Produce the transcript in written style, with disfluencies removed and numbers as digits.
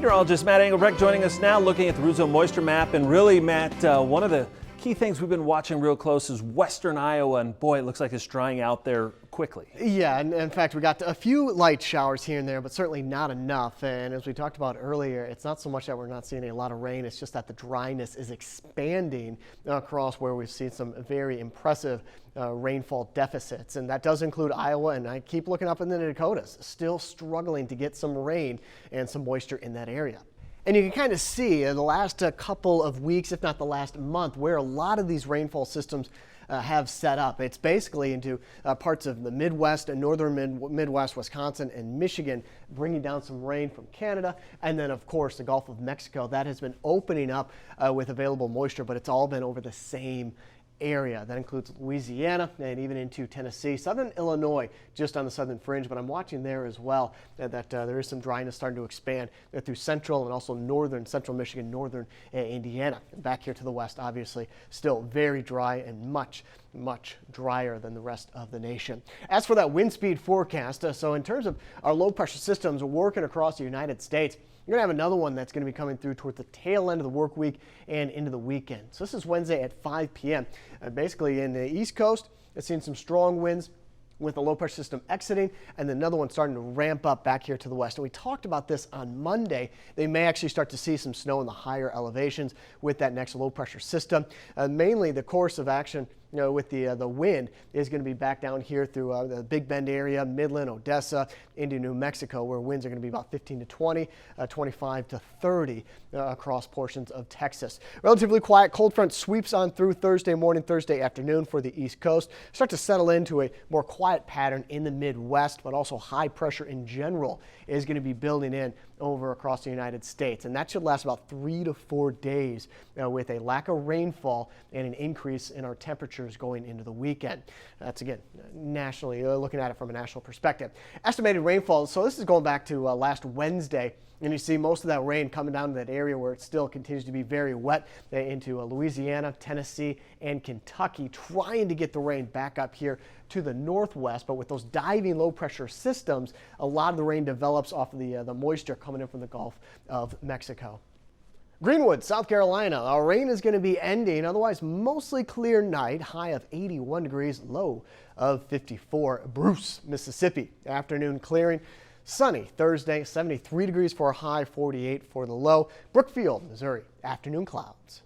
Meteorologist Matt Engelbrecht joining us now, looking at the Root Zone moisture map. And really, Matt, one of the key things we've been watching real close is western Iowa, and boy, it looks like it's drying out there quickly. Yeah, and in fact, we got a few light showers here and there, but certainly not enough. And as we talked about earlier, it's not so much that we're not seeing a lot of rain, it's just that the dryness is expanding across where we've seen some very impressive rainfall deficits. And that does include Iowa, and I keep looking up in the Dakotas, still struggling to get some rain and some moisture in that area. And you can kind of see the last couple of weeks, if not the last month, where a lot of these rainfall systems have set up. It's basically into parts of the Midwest and northern Midwest, Wisconsin and Michigan, bringing down some rain from Canada. And then, of course, the Gulf of Mexico. That has been opening up with available moisture, but it's all been over the same area. That includes Louisiana and even into Tennessee, southern Illinois, just on the southern fringe, but I'm watching there as well that there is some dryness starting to expand through central and also northern central Michigan, northern Indiana. And back here to the west, obviously, still very dry and much drier than the rest of the nation. As for that wind speed forecast, so in terms of our low pressure systems working across the United States, you're going to have another one that's going to be coming through toward the tail end of the work week and into the weekend. So this is Wednesday at 5 p.m. Basically in the East Coast, it's seen some strong winds with the low pressure system exiting, and then another one starting to ramp up back here to the west. And we talked about this on Monday. They may actually start to see some snow in the higher elevations with that next low pressure system. Mainly the course of action, with the wind is going to be back down here through the Big Bend area, Midland, Odessa, into New Mexico, where winds are going to be about 15 to 20, 25 to 30 across portions of Texas. Relatively quiet cold front sweeps on through Thursday morning, Thursday afternoon for the East Coast. Start to settle into a more quiet pattern in the Midwest, but also high pressure in general is going to be building in over across the United States. And that should last about 3 to 4 days with a lack of rainfall and an increase in our temperatures going into the weekend. That's, again, nationally, looking at it from a national perspective. Estimated rainfall, so this is going back to last Wednesday, and you see most of that rain coming down to that area where it still continues to be very wet into Louisiana, Tennessee, and Kentucky, trying to get the rain back up here to the northwest. But with those diving low pressure systems, a lot of the rain develops off of the moisture coming in from the Gulf of Mexico. Greenwood, South Carolina, our rain is going to be ending. Otherwise, mostly clear night, high of 81 degrees, low of 54. Bruce, Mississippi, afternoon clearing. Sunny Thursday, 73 degrees for a high, 48 for the low. Brookfield, Missouri, afternoon clouds.